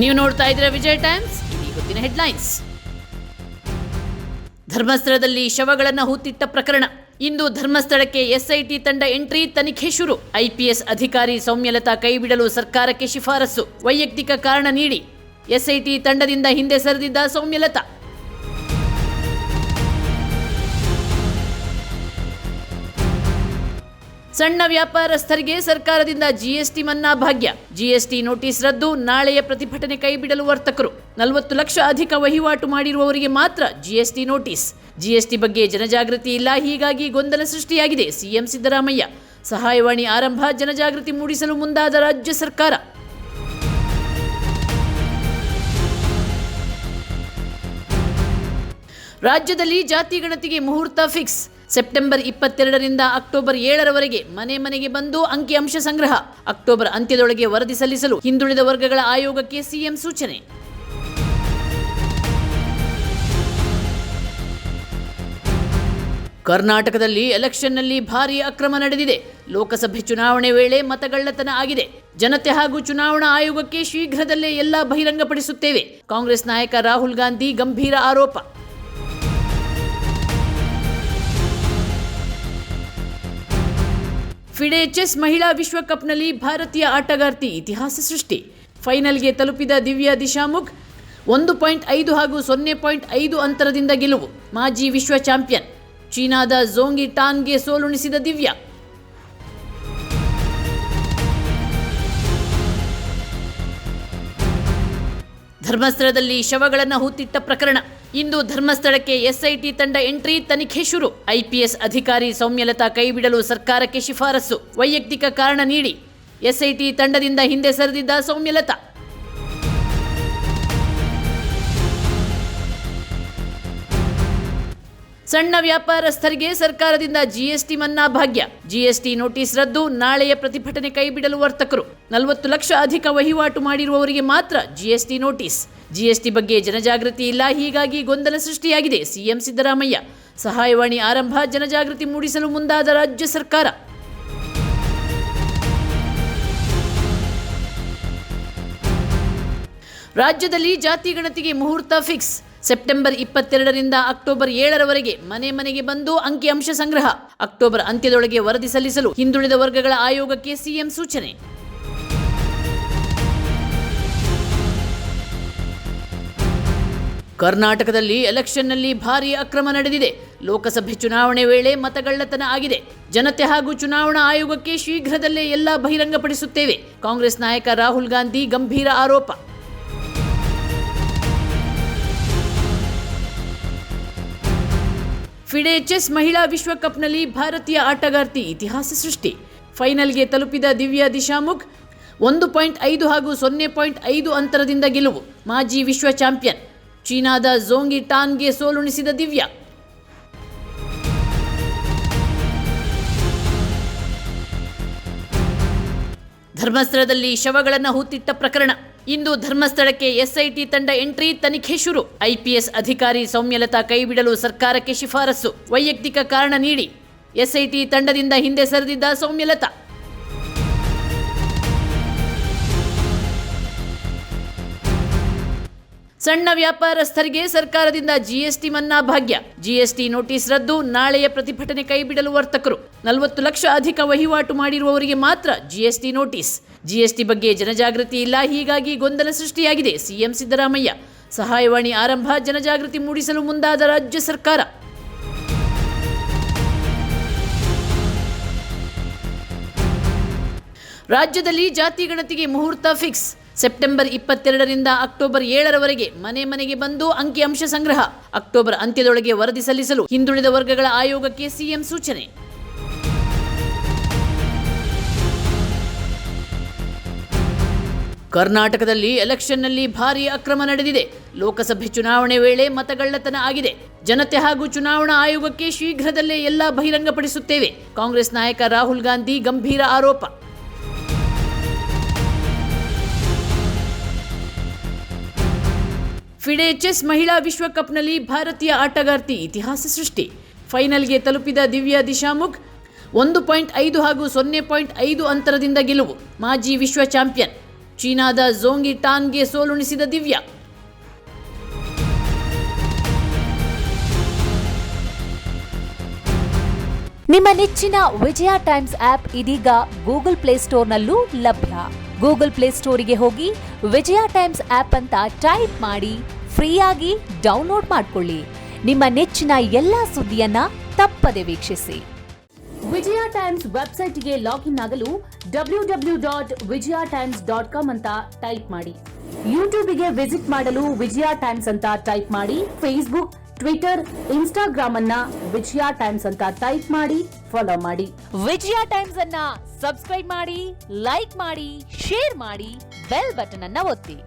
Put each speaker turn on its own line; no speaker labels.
ನೀವು ನೋಡ್ತಾ ಇದ್ದೀರಾ ವಿಜಯ ಟೈಮ್ಸ್. ಈ ಹೊತ್ತಿನ ಹೆಡ್ಲೈನ್ಸ್. ಧರ್ಮಸ್ಥಳದಲ್ಲಿ ಶವಗಳನ್ನು ಹೂತಿಟ್ಟ ಪ್ರಕರಣ. ಇಂದು ಧರ್ಮಸ್ಥಳಕ್ಕೆ ಎಸ್ಐಟಿ ತಂಡ ಎಂಟ್ರಿ, ತನಿಖೆ ಶುರು. ಐಪಿಎಸ್ ಅಧಿಕಾರಿ ಸೌಮ್ಯಲತಾ ಕೈಬಿಡಲು ಸರ್ಕಾರಕ್ಕೆ ಶಿಫಾರಸು. ವೈಯಕ್ತಿಕ ಕಾರಣ ನೀಡಿ ಎಸ್ಐಟಿ ತಂಡದಿಂದ ಹಿಂದೆ ಸರಿದಿದ್ದ ಸೌಮ್ಯಲತಾ. ಸಣ್ಣ ವ್ಯಾಪಾರಸ್ಥರಿಗೆ ಸರ್ಕಾರದಿಂದ ಜಿಎಸ್ಟಿ ಮನ್ನಾ ಭಾಗ್ಯ. ಜಿಎಸ್ಟಿ ನೋಟಿಸ್ ರದ್ದು, ನಾಳೆಯ ಪ್ರತಿಭಟನೆ ಕೈಬಿಡಲು ವರ್ತಕರು. 40 ಲಕ್ಷ ಅಧಿಕ ವಹಿವಾಟು ಮಾಡಿರುವವರಿಗೆ ಮಾತ್ರ ಜಿಎಸ್ಟಿ ನೋಟಿಸ್. ಜಿಎಸ್ಟಿ ಬಗ್ಗೆ ಜನಜಾಗೃತಿ ಇಲ್ಲ, ಹೀಗಾಗಿ ಗೊಂದಲ ಸೃಷ್ಟಿಯಾಗಿದೆ. ಸಿಎಂ ಸಿದ್ದರಾಮಯ್ಯ. ಸಹಾಯವಾಣಿ ಆರಂಭ, ಜನಜಾಗೃತಿ ಮೂಡಿಸಲು ಮುಂದಾದ ರಾಜ್ಯ ಸರ್ಕಾರ. ರಾಜ್ಯದಲ್ಲಿ ಜಾತಿ ಗಣತಿಗೆ ಮುಹೂರ್ತ ಫಿಕ್ಸ್. ಸೆಪ್ಟೆಂಬರ್ 22ರಿಂದ ಅಕ್ಟೋಬರ್ 7ರವರೆಗೆ ಮನೆ ಮನೆಗೆ ಬಂದು ಅಂಕಿಅಂಶ ಸಂಗ್ರಹ. ಅಕ್ಟೋಬರ್ ಅಂತ್ಯದೊಳಗೆ ವರದಿ ಸಲ್ಲಿಸಲು ಹಿಂದುಳಿದ ವರ್ಗಗಳ ಆಯೋಗಕ್ಕೆ ಸಿಎಂ ಸೂಚನೆ. ಕರ್ನಾಟಕದಲ್ಲಿ ಎಲೆಕ್ಷನ್ನಲ್ಲಿ ಭಾರೀ ಅಕ್ರಮ ನಡೆದಿದೆ. ಲೋಕಸಭೆ ಚುನಾವಣೆ ವೇಳೆ ಮತಗಳ್ಳತನ ಆಗಿದೆ. ಜನತೆ ಹಾಗೂ ಚುನಾವಣಾ ಆಯೋಗಕ್ಕೆ ಶೀಘ್ರದಲ್ಲೇ ಎಲ್ಲ ಬಹಿರಂಗಪಡಿಸುತ್ತೇವೆ. ಕಾಂಗ್ರೆಸ್ ನಾಯಕ ರಾಹುಲ್ ಗಾಂಧಿ ಗಂಭೀರ ಆರೋಪ. ಫಿಡೆ ಚೆಸ್ ಮಹಿಳಾ ವಿಶ್ವಕಪ್ನಲ್ಲಿ ಭಾರತೀಯ ಆಟಗಾರ್ತಿ ಇತಿಹಾಸ ಸೃಷ್ಟಿ. ಫೈನಲ್ಗೆ ತಲುಪಿದ ದಿವ್ಯಾ ದಿಶಾಮುಖ್ 1.5 ಹಾಗೂ 0.5 ಅಂತರದಿಂದ ಗೆಲುವು. ಮಾಜಿ ವಿಶ್ವ ಚಾಂಪಿಯನ್ ಚೀನಾದ ಝೋಂಗ್ ಟಾನ್ಗೆ ಸೋಲುಣಿಸಿದ ದಿವ್ಯಾ. ಧರ್ಮಸ್ಥಳದಲ್ಲಿ ಶವಗಳನ್ನು ಹೂತಿಟ್ಟ ಪ್ರಕರಣ. ಇಂದು ಧರ್ಮಸ್ಥಳಕ್ಕೆ ಎಸ್ಐಟಿ ತಂಡ ಎಂಟ್ರಿ, ತನಿಖೆ ಶುರು. ಐಪಿಎಸ್ ಅಧಿಕಾರಿ ಸೌಮ್ಯಲತಾ ಕೈಬಿಡಲು ಸರ್ಕಾರಕ್ಕೆ ಶಿಫಾರಸು. ವೈಯಕ್ತಿಕ ಕಾರಣ ನೀಡಿ ಎಸ್ಐಟಿ ತಂಡದಿಂದ ಹಿಂದೆ ಸರಿದಿದ್ದ ಸೌಮ್ಯಲತಾ. ಸಣ್ಣ ವ್ಯಾಪಾರಸ್ಥರಿಗೆ ಸರ್ಕಾರದಿಂದ ಜಿಎಸ್ಟಿ ಮನ್ನಾ ಭಾಗ್ಯ. ಜಿಎಸ್ಟಿ ನೋಟಿಸ್ ರದ್ದು, ನಾಳೆಯ ಪ್ರತಿಭಟನೆ ಕೈಬಿಡಲು ವರ್ತಕರು. 40 ಲಕ್ಷ ಅಧಿಕ ವಹಿವಾಟು ಮಾಡಿರುವವರಿಗೆ ಮಾತ್ರ ಜಿಎಸ್ಟಿ ನೋಟಿಸ್. ಜಿಎಸ್ಟಿ ಬಗ್ಗೆ ಜನಜಾಗೃತಿ ಇಲ್ಲ, ಹೀಗಾಗಿ ಗೊಂದಲ ಸೃಷ್ಟಿಯಾಗಿದೆ. ಸಿಎಂ ಸಿದ್ದರಾಮಯ್ಯ. ಸಹಾಯವಾಣಿ ಆರಂಭ, ಜನಜಾಗೃತಿ ಮೂಡಿಸಲು ಮುಂದಾದ ರಾಜ್ಯ ಸರ್ಕಾರ. ರಾಜ್ಯದಲ್ಲಿ ಜಾತಿ ಗಣತಿಗೆ ಮುಹೂರ್ತ ಫಿಕ್ಸ್. ಸೆಪ್ಟೆಂಬರ್ 22ರಿಂದ ಅಕ್ಟೋಬರ್ 7ರವರೆಗೆ ಮನೆ ಮನೆಗೆ ಬಂದು ಅಂಕಿಅಂಶ ಸಂಗ್ರಹ. ಅಕ್ಟೋಬರ್ ಅಂತ್ಯದೊಳಗೆ ವರದಿ ಸಲ್ಲಿಸಲು ಹಿಂದುಳಿದ ವರ್ಗಗಳ ಆಯೋಗಕ್ಕೆ ಸಿಎಂ ಸೂಚನೆ. ಕರ್ನಾಟಕದಲ್ಲಿ ಎಲೆಕ್ಷನ್ನಲ್ಲಿ ಭಾರೀ ಅಕ್ರಮ ನಡೆದಿದೆ. ಲೋಕಸಭೆ ಚುನಾವಣೆ ವೇಳೆ ಮತಗಳ್ಳತನ ಆಗಿದೆ. ಜನತೆ ಹಾಗೂ ಚುನಾವಣಾ ಆಯೋಗಕ್ಕೆ ಶೀಘ್ರದಲ್ಲೇ ಎಲ್ಲ ಬಹಿರಂಗಪಡಿಸುತ್ತೇವೆ. ಕಾಂಗ್ರೆಸ್ ನಾಯಕ ರಾಹುಲ್ ಗಾಂಧಿ ಗಂಭೀರ ಆರೋಪ. ಫಿಡೆ ಚೆಸ್ ಮಹಿಳಾ ವಿಶ್ವಕಪ್ನಲ್ಲಿ ಭಾರತೀಯ ಆಟಗಾರ್ತಿ ಇತಿಹಾಸ ಸೃಷ್ಟಿ. ಫೈನಲ್ಗೆ ತಲುಪಿದ ದಿವ್ಯಾ ದಿಶಾಮುಖ್ 1.5 ಹಾಗೂ 0.5 ಅಂತರದಿಂದ ಗೆಲುವು. ಮಾಜಿ ವಿಶ್ವ ಚಾಂಪಿಯನ್ ಚೀನಾದ ಝೋಂಗ್ ಟಾನ್ಗೆ ಸೋಲುಣಿಸಿದ ದಿವ್ಯಾ. ಧರ್ಮಸ್ಥಳದಲ್ಲಿ ಶವಗಳನ್ನು ಹೂತಿಟ್ಟ ಪ್ರಕರಣ. ಇಂದು ಧರ್ಮಸ್ಥಳಕ್ಕೆ ಎಸ್ಐಟಿ ತಂಡ ಎಂಟ್ರಿ, ತನಿಖೆ ಶುರು. ಐಪಿಎಸ್ ಅಧಿಕಾರಿ ಸೌಮ್ಯಲತಾ ಕೈಬಿಡಲು ಸರ್ಕಾರಕ್ಕೆ ಶಿಫಾರಸು. ವೈಯಕ್ತಿಕ ಕಾರಣ ನೀಡಿ ಎಸ್ಐಟಿ ತಂಡದಿಂದ ಹಿಂದೆ ಸರಿದಿದ್ದ ಸೌಮ್ಯಲತಾ. ಸಣ್ಣ ವ್ಯಾಪಾರಸ್ಥರಿಗೆ ಸರ್ಕಾರದಿಂದ ಜಿಎಸ್ಟಿ ಮನ್ನಾ ಭಾಗ್ಯ. ಜಿಎಸ್ಟಿ ನೋಟಿಸ್ ರದ್ದು, ನಾಳೆಯ ಪ್ರತಿಭಟನೆ ಕೈಬಿಡಲು ವರ್ತಕರು. 40 ಲಕ್ಷ ಅಧಿಕ ವಹಿವಾಟು ಮಾಡಿರುವವರಿಗೆ ಮಾತ್ರ ಜಿಎಸ್ಟಿ ನೋಟಿಸ್. ಜಿಎಸ್ಟಿ ಬಗ್ಗೆ ಜನಜಾಗೃತಿ ಇಲ್ಲ, ಹೀಗಾಗಿ ಗೊಂದಲ ಸೃಷ್ಟಿಯಾಗಿದೆ. ಸಿಎಂ ಸಿದ್ದರಾಮಯ್ಯ. ಸಹಾಯವಾಣಿ ಆರಂಭ, ಜನಜಾಗೃತಿ ಮೂಡಿಸಲು ಮುಂದಾದ ರಾಜ್ಯ ಸರ್ಕಾರ. ರಾಜ್ಯದಲ್ಲಿ ಜಾತಿ ಗಣತಿಗೆ ಮುಹೂರ್ತ ಫಿಕ್ಸ್. ಸೆಪ್ಟೆಂಬರ್ 22ರಿಂದ ಅಕ್ಟೋಬರ್ 7ರವರೆಗೆ ಮನೆ ಮನೆಗೆ ಬಂದು ಅಂಕಿಅಂಶ ಸಂಗ್ರಹ. ಅಕ್ಟೋಬರ್ ಅಂತ್ಯದೊಳಗೆ ವರದಿ ಸಲ್ಲಿಸಲು ಹಿಂದುಳಿದ ವರ್ಗಗಳ ಆಯೋಗಕ್ಕೆ ಸಿಎಂ ಸೂಚನೆ. ಕರ್ನಾಟಕದಲ್ಲಿ ಎಲೆಕ್ಷನ್ನಲ್ಲಿ ಭಾರೀ ಅಕ್ರಮ ನಡೆದಿದೆ. ಲೋಕಸಭೆ ಚುನಾವಣೆ ವೇಳೆ ಮತಗಳ್ಳತನ ಆಗಿದೆ. ಜನತೆ ಹಾಗೂ ಚುನಾವಣಾ ಆಯೋಗಕ್ಕೆ ಶೀಘ್ರದಲ್ಲೇ ಎಲ್ಲ ಬಹಿರಂಗಪಡಿಸುತ್ತೇವೆ. ಕಾಂಗ್ರೆಸ್ ನಾಯಕ ರಾಹುಲ್ ಗಾಂಧಿ ಗಂಭೀರ ಆರೋಪ. ಫಿಡೆ ಚೆಸ್ ಮಹಿಳಾ ವಿಶ್ವಕಪ್ನಲ್ಲಿ ಭಾರತೀಯ ಆಟಗಾರ್ತಿ ಇತಿಹಾಸ ಸೃಷ್ಟಿ. ಫೈನಲ್ಗೆ ತಲುಪಿದ ದಿವ್ಯಾ ದಿಶಾಮುಖ್ 1.5 ಹಾಗೂ 0.5 ಅಂತರದಿಂದ ಗೆಲುವು. ಮಾಜಿ ವಿಶ್ವ ಚಾಂಪಿಯನ್ ಚೀನಾದ ಝೋಂಗಿ ಟಾನ್ಗೆ ಸೋಲುಣಿಸಿದ ದಿವ್ಯಾ.
ನಿಮ್ಮ ನೆಚ್ಚಿನ ವಿಜಯ ಟೈಮ್ಸ್ ಆಪ್ ಇದೀಗ ಗೂಗಲ್ ಪ್ಲೇಸ್ಟೋರ್ನಲ್ಲೂ ಲಭ್ಯ. ಗೂಗಲ್ ಪ್ಲೇಸ್ಟೋರಿಗೆ ಹೋಗಿ ವಿಜಯ ಟೈಮ್ಸ್ ಆಪ್ ಅಂತ ಟೈಪ್ ಮಾಡಿ ಫ್ರೀಯಾಗಿ ಡೌನ್ಲೋಡ್ ಮಾಡಿಕೊಳ್ಳಿ. ನಿಮ್ಮ ನೆಚ್ಚಿನ ಎಲ್ಲಾ ಸುದ್ದಿಯನ್ನ ತಪ್ಪದೆ ವೀಕ್ಷಿಸಿ. ವಿಜಯ ಟೈಮ್ಸ್ ವೆಬ್ಸೈಟ್ಗೆ ಲಾಗಿನ್ ಆಗಲು www.vijayatimes.com ಅಂತ ಟೈಪ್ ಮಾಡಿ. ಯೂಟ್ಯೂಬ್ಗೆ ವಿಸಿಟ್ ಮಾಡಲು ವಿಜಯ ಟೈಮ್ಸ್ ಅಂತ ಟೈಪ್ ಮಾಡಿ. ಫೇಸ್ಬುಕ್, ಟ್ವಿಟರ್, ಇನ್ಸ್ಟಾಗ್ರಾಮ್ ಅನ್ನ ವಿಜಯ ಟೈಮ್ಸ್ ಅಂತ ಟೈಪ್ ಮಾಡಿ, ಫಾಲೋ ಮಾಡಿ. ವಿಜಯ ಟೈಮ್ಸ್ ಅನ್ನ ಸಬ್ಸ್ಕ್ರೈಬ್ ಮಾಡಿ, ಲೈಕ್ ಮಾಡಿ, ಶೇರ್ ಮಾಡಿ, ಬೆಲ್ ಬಟನ್ ಅನ್ನ ಒತ್ತಿ.